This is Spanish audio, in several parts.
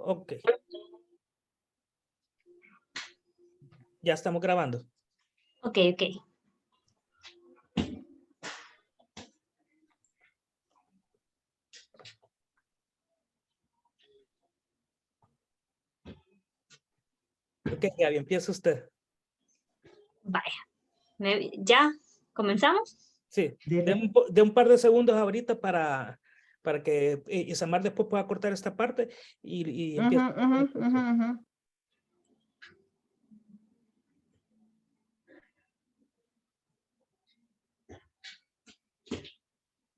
Ok. Ya estamos grabando. Ok. Ok, Gaby, empieza usted. Vaya. ¿Ya comenzamos? Sí, de un par de segundos ahorita para que Isamar después pueda cortar esta parte y empieza.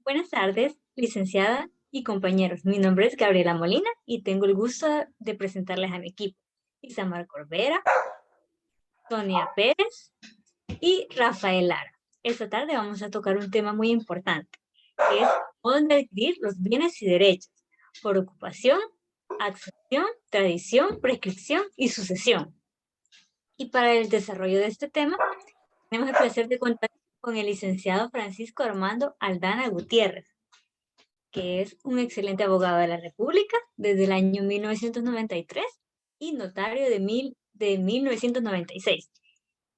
Buenas tardes, licenciada y compañeros. Mi nombre es Gabriela Molina y tengo el gusto de presentarles a mi equipo. Isamar Corbera, Sonia Pérez y Rafael Lara. Esta tarde vamos a tocar un tema muy importante, que es cómo adquirir los bienes y derechos por ocupación, accesión, tradición, prescripción y sucesión. Y para el desarrollo de este tema, tenemos el placer de contar con el licenciado Francisco Armando Aldana Gutiérrez, que es un excelente abogado de la República desde el año 1993 y notario de 1996.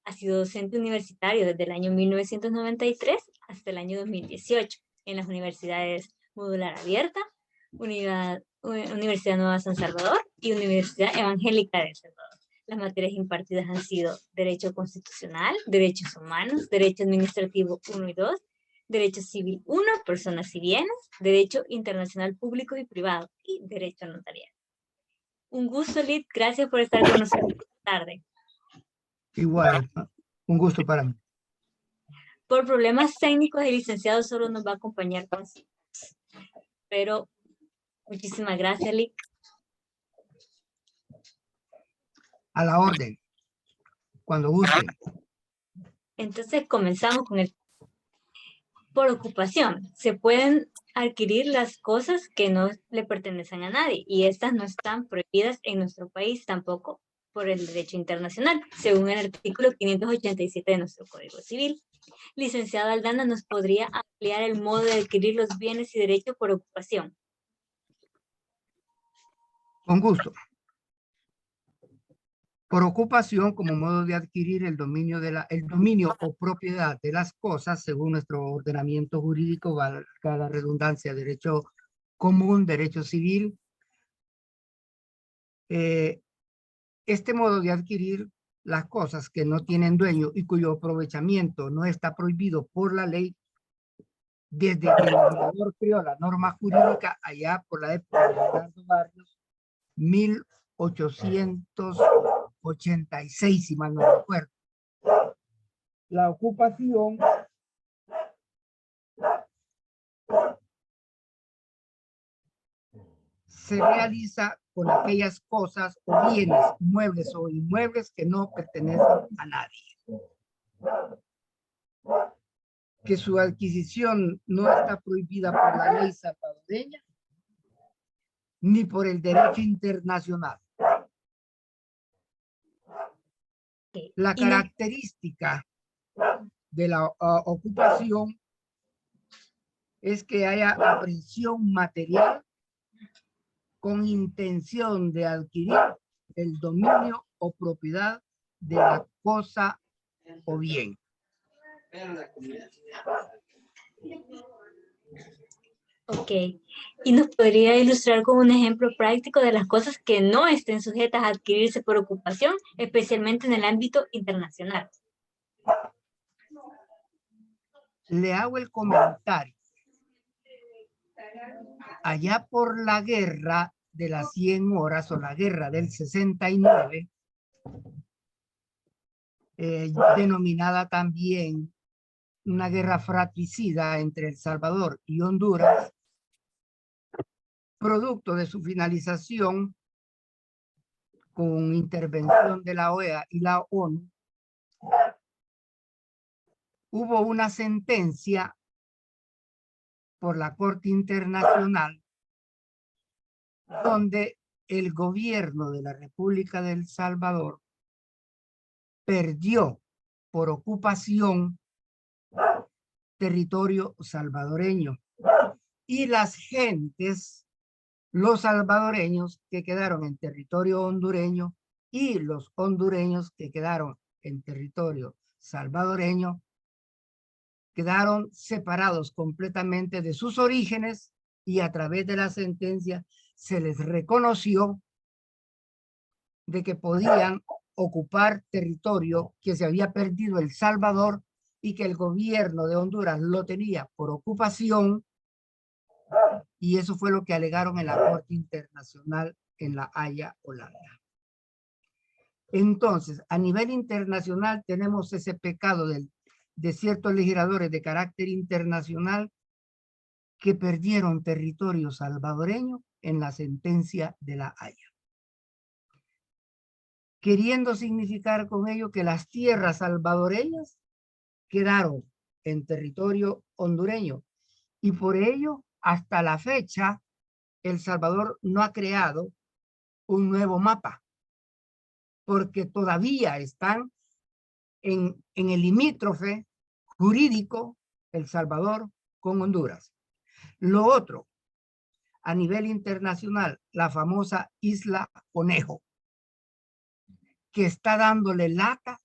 Ha sido docente universitario desde el año 1993 hasta el año 2018 en las universidades Modular Abierta, Universidad Nueva San Salvador y Universidad Evangélica de El Salvador. Las materias impartidas han sido Derecho Constitucional, Derechos Humanos, Derecho Administrativo 1 y 2, Derecho Civil 1, Personas y Bienes, Derecho Internacional Público y Privado y Derecho Notarial. Un gusto, Lid. Gracias por estar con nosotros esta tarde. Igual, un gusto para mí. Por problemas técnicos, el licenciado solo nos va a acompañar con sí. Pero muchísimas gracias, Lic. A la orden, cuando guste. Entonces comenzamos con el... Por ocupación, se pueden adquirir las cosas que no le pertenecen a nadie y estas no están prohibidas en nuestro país tampoco por el derecho internacional, según el artículo 587 de nuestro Código Civil. Licenciado Aldana, ¿nos podría ampliar el modo de adquirir los bienes y derechos por ocupación? Con gusto. Por ocupación, como modo de adquirir el dominio o propiedad de las cosas, según nuestro ordenamiento jurídico, valga la redundancia, derecho común, derecho civil. Este modo de adquirir las cosas que no tienen dueño y cuyo aprovechamiento no está prohibido por la ley, desde que el legislador creó la norma jurídica allá por la época de Leonardo Barrios, 1886, si mal no recuerdo. La ocupación se realiza con aquellas cosas o bienes, muebles o inmuebles que no pertenecen a nadie. Que su adquisición no está prohibida por la ley salvadoreña ni por el derecho internacional. La característica de la ocupación es que haya aprehensión material con intención de adquirir el dominio o propiedad de la cosa o bien. Ok. ¿Y nos podría ilustrar con un ejemplo práctico de las cosas que no estén sujetas a adquirirse por ocupación, especialmente en el ámbito internacional? Le hago el comentario. Allá por la guerra de las 100 horas o la guerra del 69, denominada también una guerra fratricida entre El Salvador y Honduras, producto de su finalización con intervención de la OEA y la ONU, hubo una sentencia por la Corte Internacional donde el gobierno de la República de El Salvador perdió por ocupación territorio salvadoreño y las gentes los salvadoreños que quedaron en territorio hondureño y los hondureños que quedaron en territorio salvadoreño quedaron separados completamente de sus orígenes y a través de la sentencia se les reconoció de que podían ocupar territorio que se había perdido El Salvador y que el gobierno de Honduras lo tenía por ocupación, y eso fue lo que alegaron en la Corte Internacional en La Haya, Holanda. Entonces, a nivel internacional tenemos ese pecado de ciertos legisladores de carácter internacional que perdieron territorio salvadoreño en la sentencia de La Haya, queriendo significar con ello que las tierras salvadoreñas quedaron en territorio hondureño, y por ello, hasta la fecha, El Salvador no ha creado un nuevo mapa, porque todavía están en el limítrofe jurídico El Salvador con Honduras. Lo otro, a nivel internacional, la famosa Isla Conejo, que está dándole lata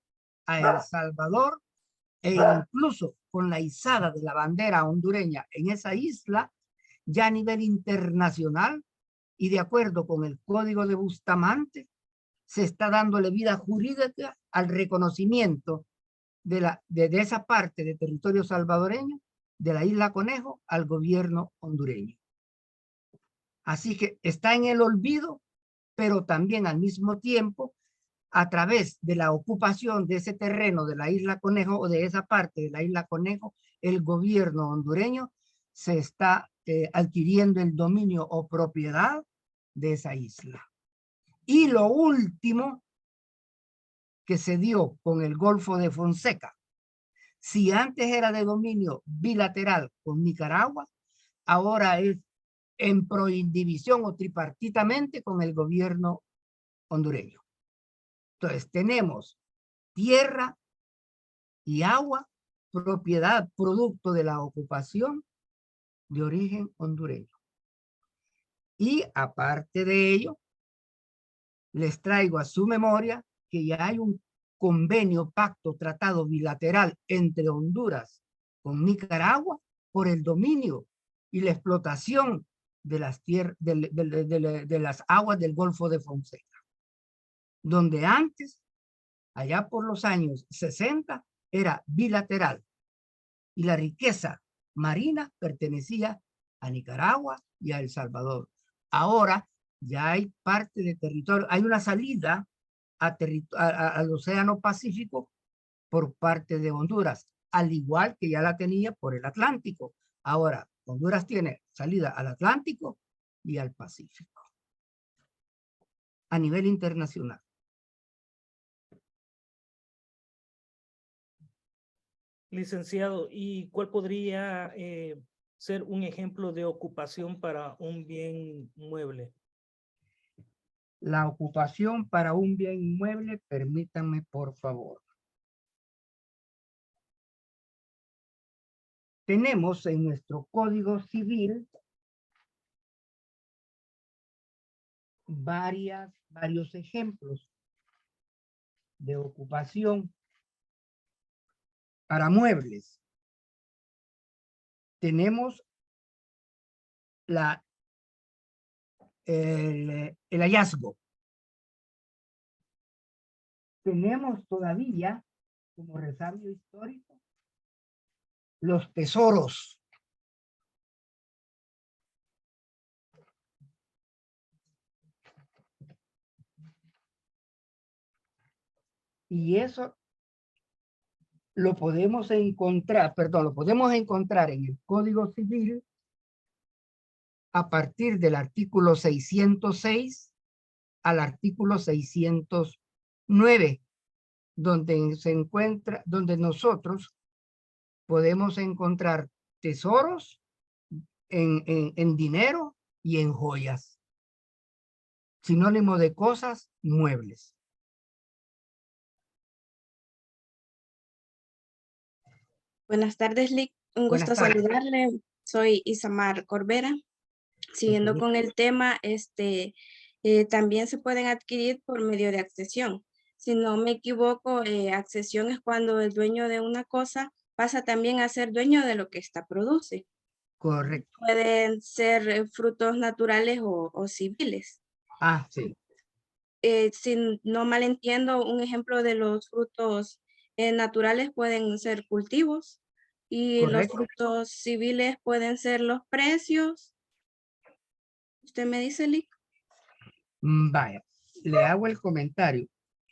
a El Salvador, e incluso con la izada de la bandera hondureña en esa isla, ya a nivel internacional y de acuerdo con el Código de Bustamante, se está dándole vida jurídica al reconocimiento de esa parte de territorio salvadoreño, de la Isla Conejo, al gobierno hondureño. Así que está en el olvido, pero también al mismo tiempo, a través de la ocupación de ese terreno de la Isla Conejo o de esa parte de la Isla Conejo, el gobierno hondureño se está adquiriendo el dominio o propiedad de esa isla. Y lo último que se dio con el Golfo de Fonseca, si antes era de dominio bilateral con Nicaragua, ahora es en proindivisión o tripartitamente con el gobierno hondureño. Entonces tenemos tierra y agua, propiedad producto de la ocupación de origen hondureño. Y aparte de ello, les traigo a su memoria que ya hay un convenio, pacto, tratado bilateral entre Honduras con Nicaragua por el dominio y la explotación de las, de las aguas del Golfo de Fonseca, donde antes, allá por los años 60, era bilateral y la riqueza marina pertenecía a Nicaragua y a El Salvador. Ahora ya hay parte de territorio, hay una salida al Océano Pacífico por parte de Honduras, al igual que ya la tenía por el Atlántico. Ahora, Honduras tiene salida al Atlántico y al Pacífico a nivel internacional. Licenciado, ¿y cuál podría ser un ejemplo de ocupación para un bien mueble? La ocupación para un bien inmueble, permítanme por favor. Tenemos en nuestro Código Civil varios ejemplos de ocupación para muebles. Tenemos el hallazgo. Tenemos todavía como resabio histórico los tesoros. Y eso lo podemos encontrar, lo podemos encontrar en el Código Civil a partir del artículo 606 al artículo 609, donde se encuentra, donde nosotros podemos encontrar tesoros en dinero y en joyas. Sinónimo de cosas muebles. Buenas tardes, Lic. Un Buenas gusto tardes. saludarle. Soy Isamar Corbera. Siguiendo Ok. con el tema, también se pueden adquirir por medio de accesión. Si no me equivoco, accesión es cuando el dueño de una cosa pasa también a ser dueño de lo que ésta produce. Correcto. Pueden ser frutos naturales o civiles. Ah, sí. Si no mal entiendo, un ejemplo de los frutos naturales pueden ser cultivos y los Correcto. frutos civiles pueden ser los precios. ¿Usted me dice, Lick? Vaya, le hago el comentario.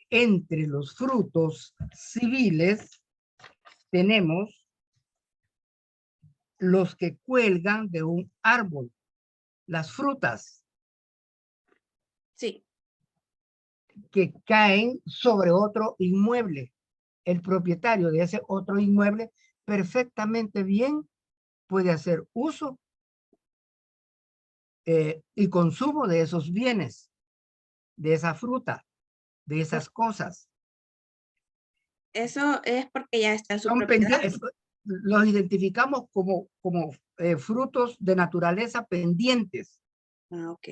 Entre los frutos civiles tenemos los que cuelgan de un árbol, las frutas Sí. que caen sobre otro inmueble. El propietario de ese otro inmueble perfectamente bien puede hacer uso y consumo de esos bienes, de esa fruta, de esas cosas. Eso es porque ya está en su Son propiedad. los identificamos como frutos de naturaleza pendientes, Ah, ok.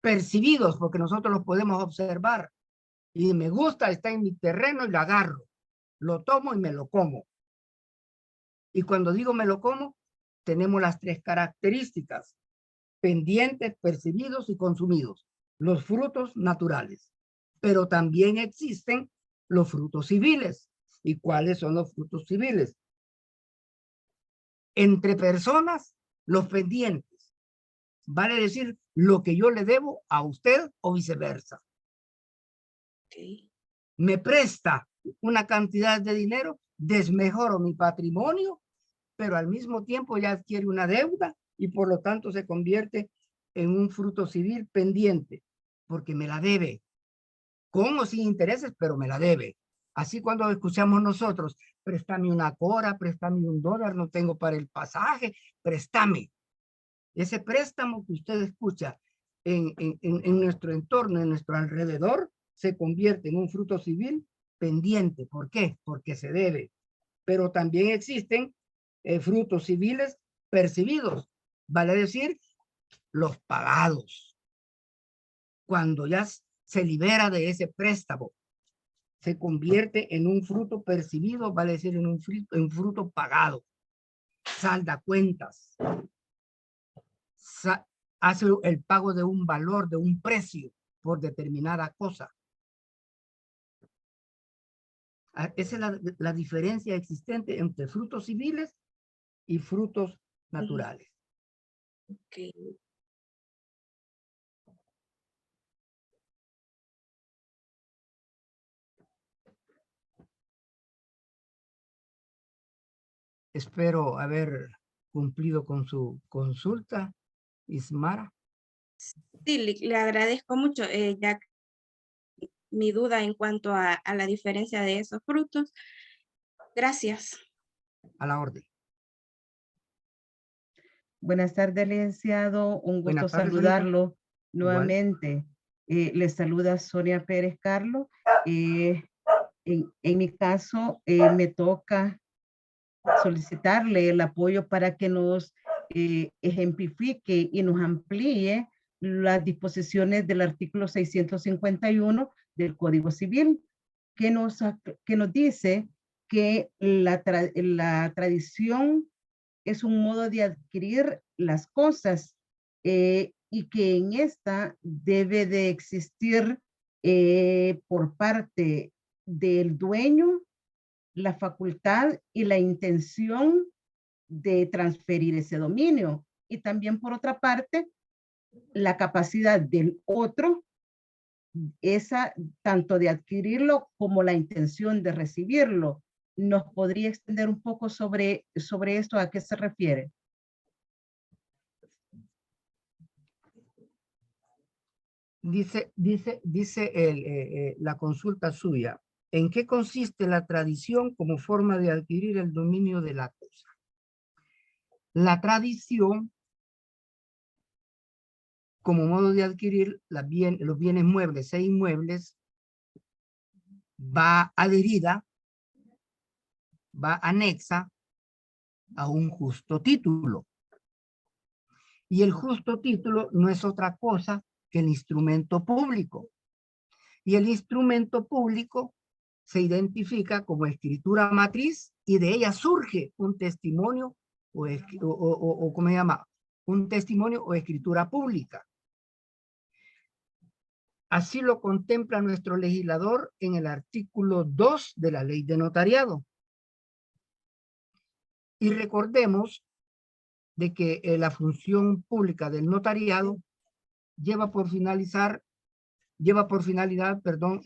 percibidos, porque nosotros los podemos observar. Y me gusta, está en mi terreno y lo agarro, lo tomo y me lo como. Y cuando digo me lo como, tenemos las tres características: pendientes, percibidos y consumidos, los frutos naturales. Pero también existen los frutos civiles. ¿Y cuáles son los frutos civiles? Entre personas, los pendientes. Vale decir, lo que yo le debo a usted o viceversa. Ok. Me presta una cantidad de dinero, desmejoro mi patrimonio, pero al mismo tiempo ya adquiere una deuda y por lo tanto se convierte en un fruto civil pendiente, porque me la debe, con o sin intereses, pero me la debe. Así cuando escuchamos nosotros, préstame una cora, préstame $1, no tengo para el pasaje, préstame. Ese préstamo que usted escucha en nuestro entorno, en nuestro alrededor, se convierte en un fruto civil pendiente. ¿Por qué? Porque se debe. Pero también existen frutos civiles percibidos, vale decir, los pagados. Cuando ya se libera de ese préstamo, se convierte en un fruto percibido, vale decir, en un fruto pagado. Salda cuentas. Hace el pago de un valor, de un precio por determinada cosa. Esa es la diferencia existente entre frutos civiles y frutos naturales. Ok. Espero haber cumplido con su consulta, Ismara. Sí, le agradezco mucho, ya mi duda en cuanto a la diferencia de esos frutos. Gracias. A la orden. Buenas tardes, licenciado. Un gusto Buenas tardes, señorita. saludarlo Igual. nuevamente. Les saluda Sonia Pérez Carlos. En mi caso, me toca solicitarle el apoyo para que nos ejemplifique y nos amplíe las disposiciones del artículo 651 del Código Civil, que nos dice que la tradición es un modo de adquirir las cosas y que en esta debe de existir por parte del dueño la facultad y la intención de transferir ese dominio. Y también por otra parte, la capacidad del otro, esa tanto de adquirirlo como la intención de recibirlo. ¿Nos podría extender un poco sobre esto? ¿A qué se refiere? Dice la consulta suya, ¿en qué consiste la tradición como forma de adquirir el dominio de la cosa? La tradición, como modo de adquirir los bienes muebles e inmuebles, va adherida, va anexa a un justo título. Y el justo título no es otra cosa que el instrumento público. Y el instrumento público se identifica como escritura matriz y de ella surge un testimonio o ¿cómo se llama? Un testimonio o escritura pública. Así lo contempla nuestro legislador en el artículo 2 de la Ley de Notariado. Y recordemos de que la función pública del notariado lleva por finalidad, perdón,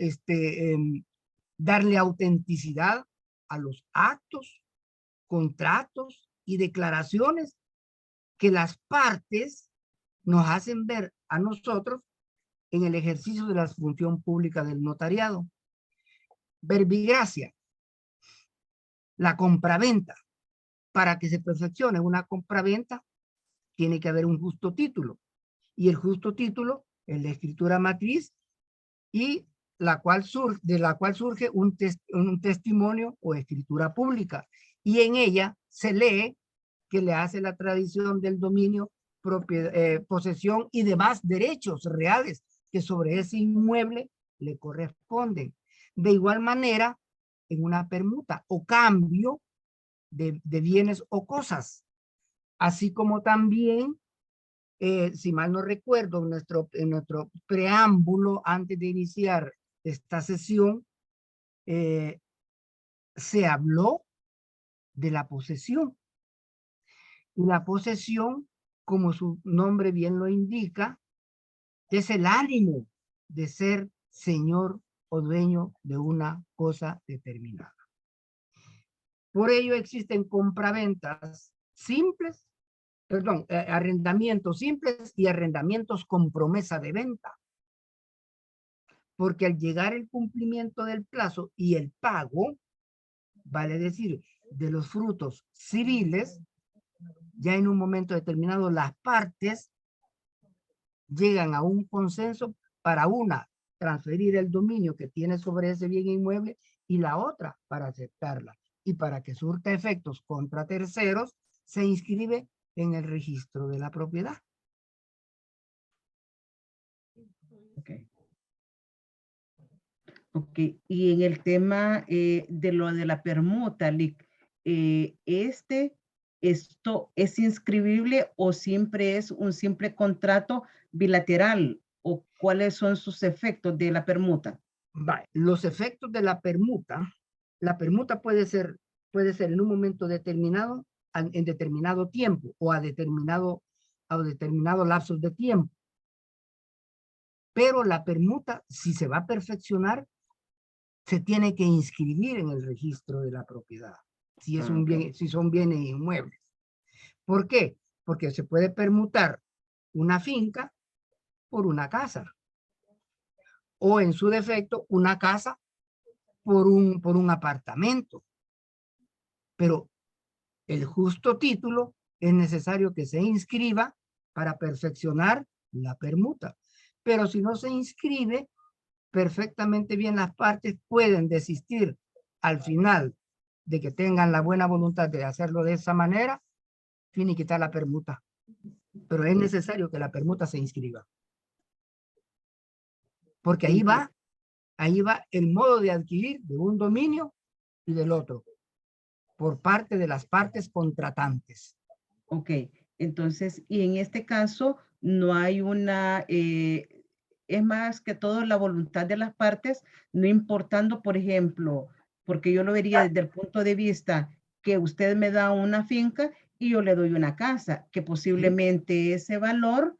darle autenticidad a los actos, contratos y declaraciones que las partes nos hacen ver a nosotros en el ejercicio de la función pública del notariado. Verbigracia, la compraventa. Para que se perfeccione una compraventa, tiene que haber un justo título. Y el justo título es la escritura matriz y de la cual surge un testimonio o escritura pública. Y en ella se lee que le hace la tradición del dominio, posesión y demás derechos reales que sobre ese inmueble le corresponden. De igual manera, en una permuta o cambio de bienes o cosas, así como también, si mal no recuerdo, en nuestro preámbulo antes de iniciar esta sesión, se habló de la posesión. Y la posesión, como su nombre bien lo indica, es el ánimo de ser señor o dueño de una cosa determinada. Por ello existen compraventas simples, perdón, arrendamientos simples y arrendamientos con promesa de venta. Porque al llegar el cumplimiento del plazo y el pago, vale decir, de los frutos civiles, ya en un momento determinado las partes llegan a un consenso para una transferir el dominio que tiene sobre ese bien inmueble y la otra para aceptarla. Y para que surta efectos contra terceros, se inscribe en el registro de la propiedad. Okay. Ok, y en el tema de lo de la permuta, ¿esto es inscribible o siempre es un simple contrato bilateral? ¿O cuáles son sus efectos de la permuta? Vale. Los efectos de la permuta puede ser en un momento determinado, en determinado tiempo o a determinado lapsos de tiempo. Pero la permuta, si se va a perfeccionar, se tiene que inscribir en el registro de la propiedad, si es un bien, si son bienes inmuebles. ¿Por qué? Porque se puede permutar una finca por una casa, o en su defecto, una casa por un apartamento. Pero el justo título es necesario que se inscriba para perfeccionar la permuta. Pero si no se inscribe, perfectamente bien las partes pueden desistir al final de que tengan la buena voluntad de hacerlo de esa manera, finiquitar la permuta. Pero es necesario que la permuta se inscriba. Porque ahí va el modo de adquirir de un dominio y del otro, por parte de las partes contratantes. Ok, entonces, y en este caso no hay una, es más que todo la voluntad de las partes, no importando, por ejemplo, porque yo lo vería desde el punto de vista que usted me da una finca y yo le doy una casa, que posiblemente ese valor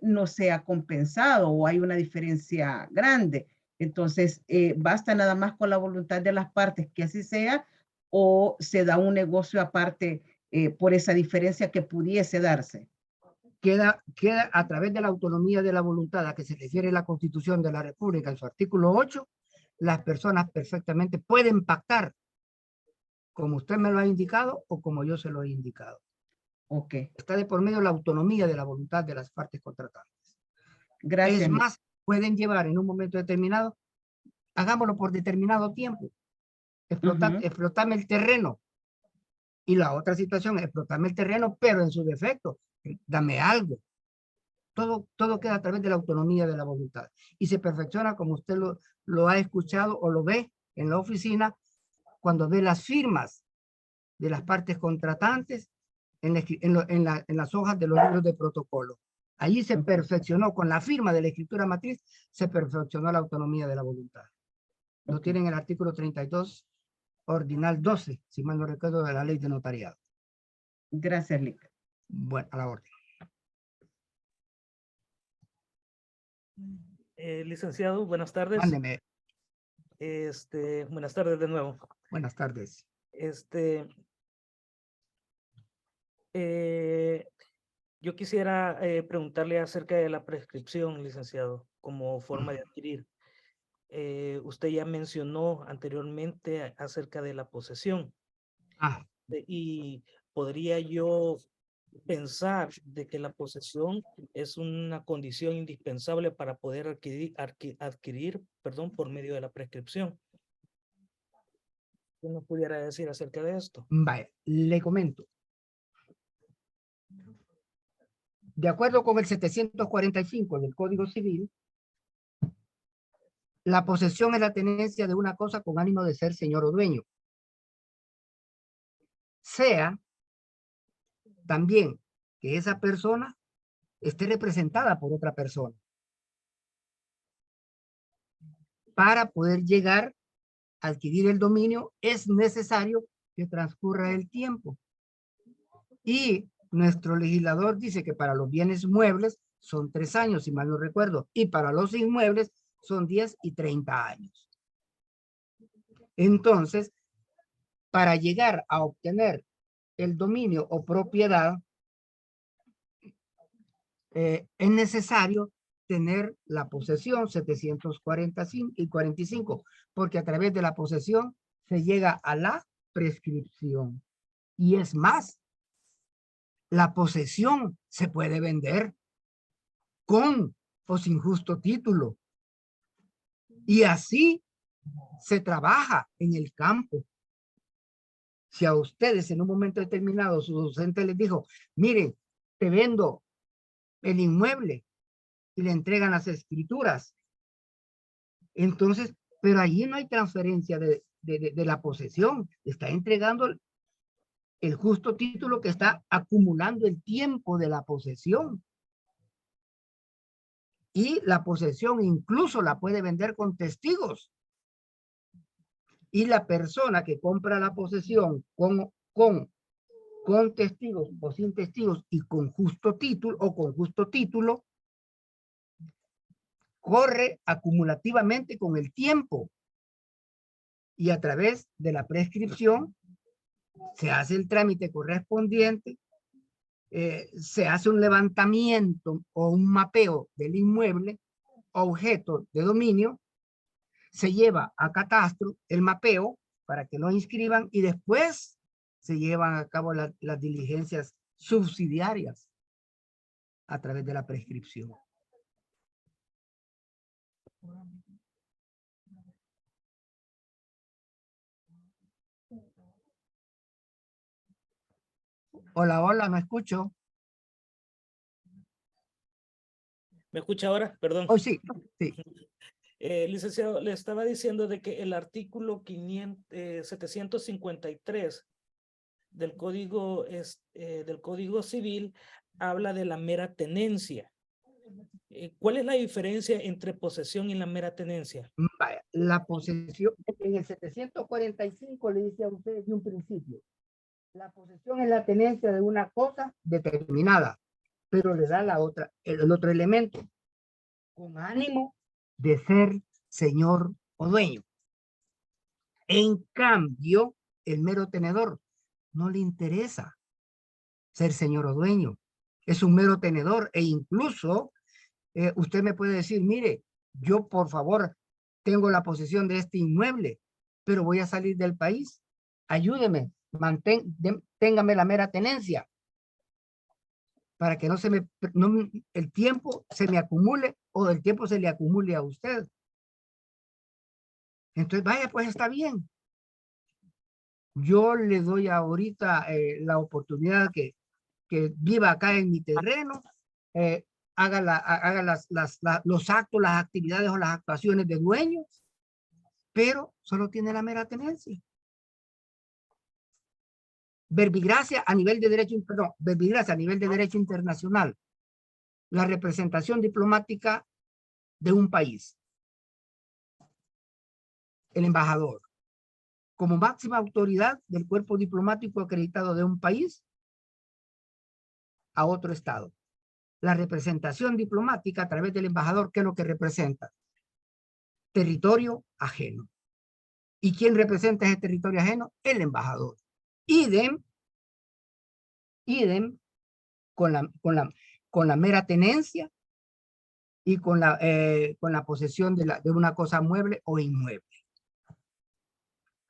no sea compensado o hay una diferencia grande. Entonces, basta nada más con la voluntad de las partes que así sea, o se da un negocio aparte por esa diferencia que pudiese darse. Queda a través de la autonomía de la voluntad a que se refiere la Constitución de la República en su artículo 8, las personas perfectamente pueden pactar como usted me lo ha indicado o como yo se lo he indicado. Ok. Está de por medio la autonomía de la voluntad de las partes contratantes. Gracias. Es más, pueden llevar en un momento determinado, hagámoslo por determinado tiempo, explotarme el terreno. Y la otra situación es explotarme el terreno, pero en su defecto, dame algo. Todo queda a través de la autonomía de la voluntad. Y se perfecciona como usted lo ha escuchado o lo ve en la oficina cuando ve las firmas de las partes contratantes en las hojas de los libros de protocolo. Allí se perfeccionó, con la firma de la escritura matriz, se perfeccionó la autonomía de la voluntad. Lo tienen en el artículo 32, ordinal 12, si mal no recuerdo, de la ley de notariado. Gracias, Lic. Bueno, a la orden. Licenciado, buenas tardes. Mándeme. Buenas tardes de nuevo. Buenas tardes. Yo quisiera preguntarle acerca de la prescripción, licenciado, como forma de adquirir. Usted ya mencionó anteriormente acerca de la posesión. Ah, Y podría yo pensar de que la posesión es una condición indispensable para poder adquirir, perdón, por medio de la prescripción. ¿Qué nos pudiera decir acerca de esto? vaya, le comento. De acuerdo con el 745 del Código Civil, la posesión es la tenencia de una cosa con ánimo de ser señor o dueño. Sea también que esa persona esté representada por otra persona. Para poder llegar a adquirir el dominio es necesario que transcurra el tiempo. Y nuestro legislador dice que para los bienes muebles son 3 años, si mal no recuerdo, y para los inmuebles son 10 y 30 años. Entonces, para llegar a obtener el dominio o propiedad, es necesario tener la posesión 745 y 45, porque a través de la posesión se llega a la prescripción. Y es más, la posesión se puede vender con o sin justo título. Y así se trabaja en el campo. Si a ustedes en un momento determinado su docente les dijo, miren, te vendo el inmueble y le entregan las escrituras. Entonces, pero allí no hay transferencia de la posesión. Está entregando el justo título que está acumulando el tiempo de la posesión. Y la posesión incluso la puede vender con testigos. Y la persona que compra la posesión con testigos o sin testigos y con justo título o con justo título, corre acumulativamente con el tiempo. Y a través de la prescripción se hace el trámite correspondiente, se hace un levantamiento o un mapeo del inmueble, objeto de dominio, se lleva a catastro el mapeo para que lo inscriban y después se llevan a cabo las diligencias subsidiarias a través de la prescripción. Hola, hola, no escucho. ¿Me escucha ahora? Perdón. Oh, sí, sí. Licenciado, le estaba diciendo de que el artículo 753 del Código Civil habla de la mera tenencia. ¿Cuál es la diferencia entre posesión y la mera tenencia? Vaya, la posesión, en el 745 le dice a usted desde un principio, la posesión es la tenencia de una cosa determinada, pero le da el otro elemento, con ánimo de ser señor o dueño. En cambio, el mero tenedor no le interesa ser señor o dueño. Es un mero tenedor e incluso usted me puede decir, mire, yo por favor tengo la posesión de este inmueble, pero voy a salir del país. Ayúdeme, téngame la mera tenencia para que el tiempo se me acumule o el tiempo se le acumule a usted. Entonces, vaya, pues está bien. Yo le doy ahorita la oportunidad que que viva acá en mi terreno, haga los actos, las actividades o las actuaciones de dueño, pero solo tiene la mera tenencia. Verbigracia a nivel de derecho, perdón, verbigracia a nivel de derecho internacional. La representación diplomática de un país. El embajador, como máxima autoridad del cuerpo diplomático acreditado de un país a otro estado. La representación diplomática a través del embajador, ¿qué es lo que representa? Territorio ajeno. ¿Y quién representa ese territorio ajeno? El embajador. Idem con la mera tenencia y con la posesión de una cosa mueble o inmueble.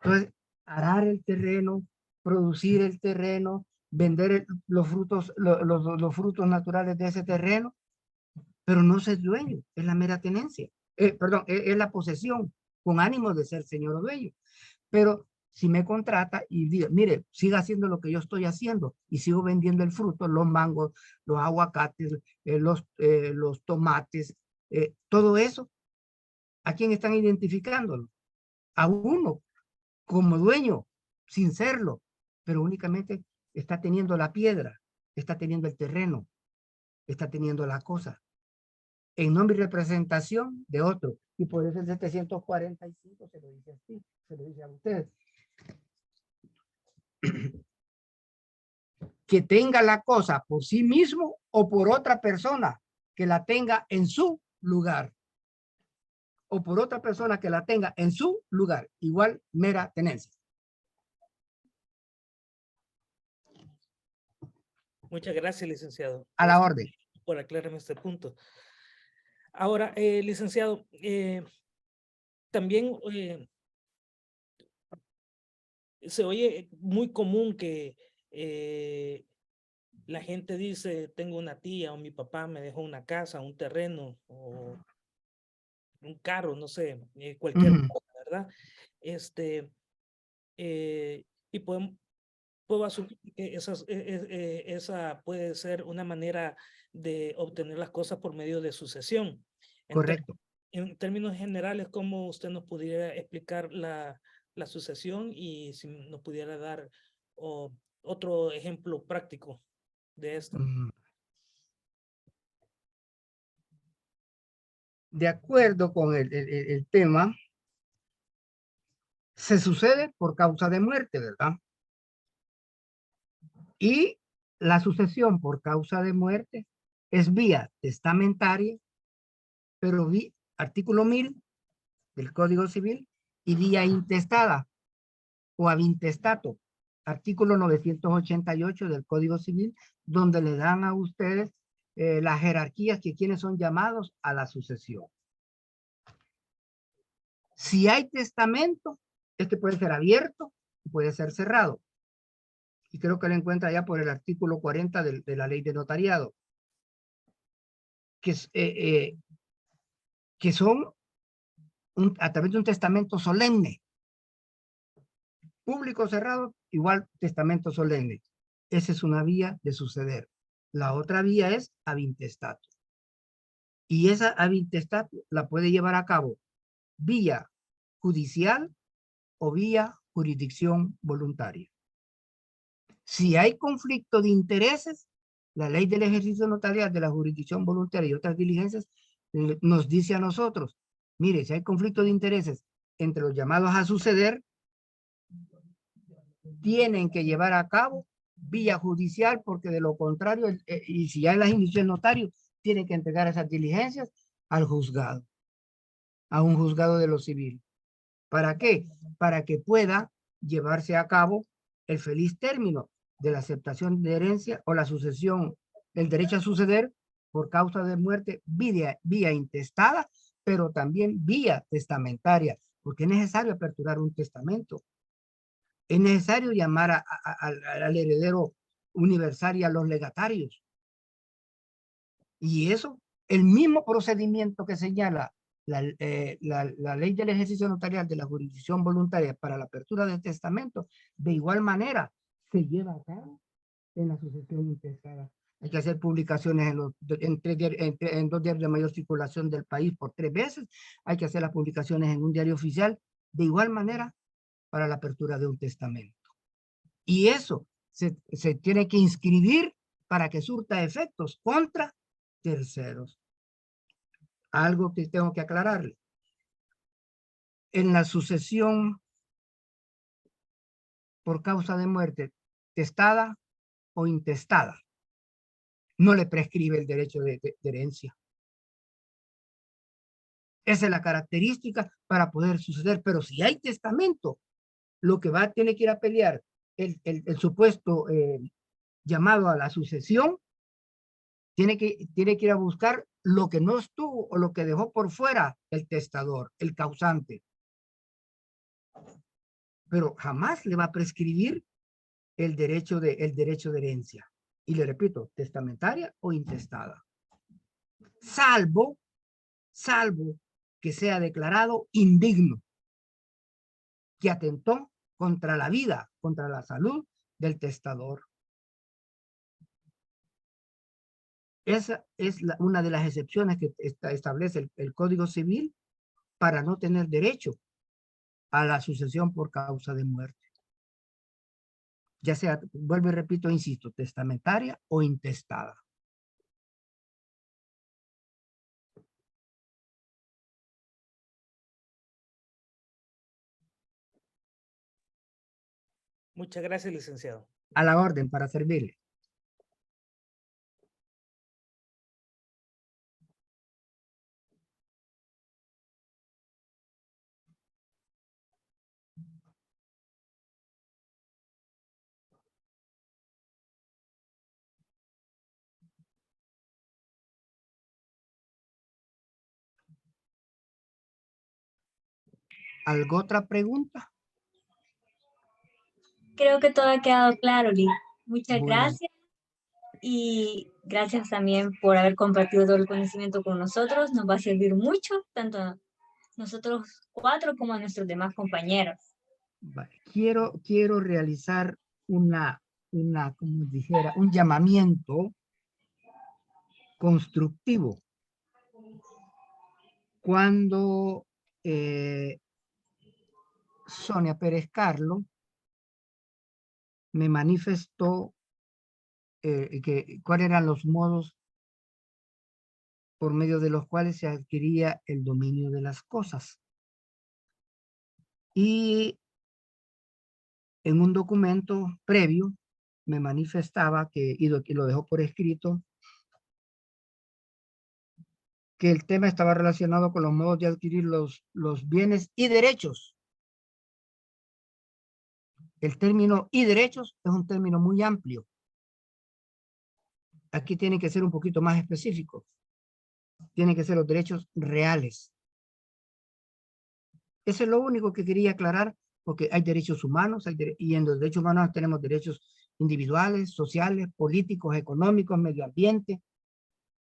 Entonces, arar el terreno, producir el terreno, vender los frutos naturales de ese terreno, pero no ser dueño, es la mera tenencia. Perdón, es la posesión con ánimo de ser señor o dueño. Pero si me contrata y diga, mire, siga haciendo lo que yo estoy haciendo y sigo vendiendo el fruto, los mangos, los aguacates, los tomates, todo eso, ¿a quién están identificándolo? A uno como dueño, sin serlo, pero únicamente está teniendo la piedra, está teniendo el terreno, está teniendo la cosa, en nombre y representación de otro. Y por eso el 745 se lo dice así, se lo dice a usted. Que tenga la cosa por sí mismo o por otra persona que la tenga en su lugar. O por otra persona que la tenga en su lugar. Igual mera tenencia. Muchas gracias, licenciado. A la orden. Por aclararme este punto. Ahora, licenciado, también se oye muy común que la gente dice, tengo una tía o mi papá me dejó una casa, un terreno o un carro, no sé, cualquier cosa, ¿verdad? Y puedo asumir que esa puede ser una manera de obtener las cosas por medio de sucesión. Correcto. En términos generales, ¿cómo usted nos pudiera explicar la sucesión y si nos pudiera dar otro ejemplo práctico de esto? De acuerdo con el tema, se sucede por causa de muerte, ¿verdad? Y la sucesión por causa de muerte es vía testamentaria, pero artículo 1000 del Código Civil, y vía intestada o avintestato, artículo 988 del Código Civil, donde le dan a ustedes las jerarquías que quienes son llamados a la sucesión. Si hay testamento, este puede ser abierto, puede ser cerrado. Y creo que lo encuentra ya por el artículo 40 de la ley de notariado. Que son a través de un testamento solemne. Público cerrado, igual testamento solemne. Esa es una vía de suceder. La otra vía es avintestato. Y esa avintestato la puede llevar a cabo vía judicial o vía jurisdicción voluntaria. Si hay conflicto de intereses, la ley del ejercicio notarial de la jurisdicción voluntaria y otras diligencias nos dice a nosotros, mire, si hay conflicto de intereses entre los llamados a suceder, tienen que llevar a cabo vía judicial, porque de lo contrario, y si ya las inició el notario, tienen que entregar esas diligencias al juzgado, a un juzgado de lo civil. ¿Para qué? Para que pueda llevarse a cabo el feliz término de la aceptación de herencia o la sucesión, el derecho a suceder por causa de muerte vía intestada, pero también vía testamentaria, porque es necesario aperturar un testamento. Es necesario llamar al heredero universal y a los legatarios. Y eso, el mismo procedimiento que señala la ley del ejercicio notarial de la jurisdicción voluntaria para la apertura del testamento, de igual manera se lleva a cabo en la sucesión intestada. Hay que hacer publicaciones en 2 diarios de mayor circulación del país por 3 veces. Hay que hacer las publicaciones en un diario oficial. De igual manera, para la apertura de un testamento. Y eso se tiene que inscribir para que surta efectos contra terceros. Algo que tengo que aclararle. En la sucesión por causa de muerte, testada o intestada, no le prescribe el derecho de herencia. Esa es la característica para poder suceder. Pero si hay testamento, lo que tiene que ir a pelear el supuesto llamado a la sucesión, tiene que ir a buscar lo que no estuvo o lo que dejó por fuera el testador, el causante. Pero jamás le va a prescribir el derecho de herencia. Y le repito, testamentaria o intestada. Salvo que sea declarado indigno, que atentó contra la vida, contra la salud del testador. Esa es una de las excepciones que establece el Código Civil para no tener derecho a la sucesión por causa de muerte. Ya sea, vuelvo y repito, insisto, testamentaria o intestada. Muchas gracias, licenciado. A la orden, para servirle. ¿Alguna otra pregunta? Creo que todo ha quedado claro, Lee. Muchas Bueno. gracias. Y gracias también por haber compartido todo el conocimiento con nosotros. Nos va a servir mucho, tanto a nosotros 4 como a nuestros demás compañeros. Quiero realizar como dijera, un llamamiento constructivo. Cuando Sonia Pérez Carlo me manifestó cuáles eran los modos por medio de los cuales se adquiría el dominio de las cosas. Y en un documento previo me manifestaba y lo dejó por escrito, que el tema estaba relacionado con los modos de adquirir los bienes y derechos. El término y derechos es un término muy amplio. Aquí tiene que ser un poquito más específico. Tienen que ser los derechos reales. Eso es lo único que quería aclarar, porque hay derechos humanos, y en los derechos humanos tenemos derechos individuales, sociales, políticos, económicos, medio ambiente,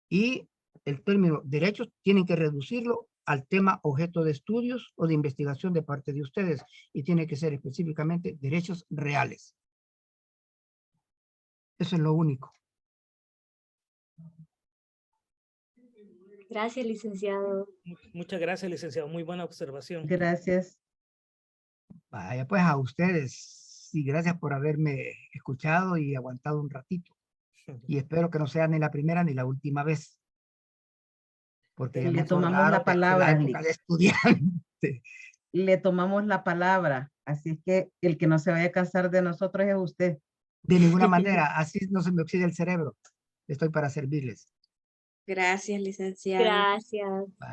y el término derechos tienen que reducirlo al tema objeto de estudios o de investigación de parte de ustedes, y tiene que ser específicamente derechos reales. Eso es lo único. Gracias, licenciado. Muchas gracias, licenciado. Muy buena observación. Gracias. Vaya, pues a ustedes, y gracias por haberme escuchado y aguantado un ratito. Y espero que no sea ni la primera ni la última vez. Porque ya me Le tomamos acordaron la de palabra, la época de estudiante. Le tomamos la palabra, así es que el que no se vaya a cansar de nosotros es usted. De ninguna manera, así no se me oxida el cerebro. Estoy para servirles. Gracias, licenciado. Gracias. Bye.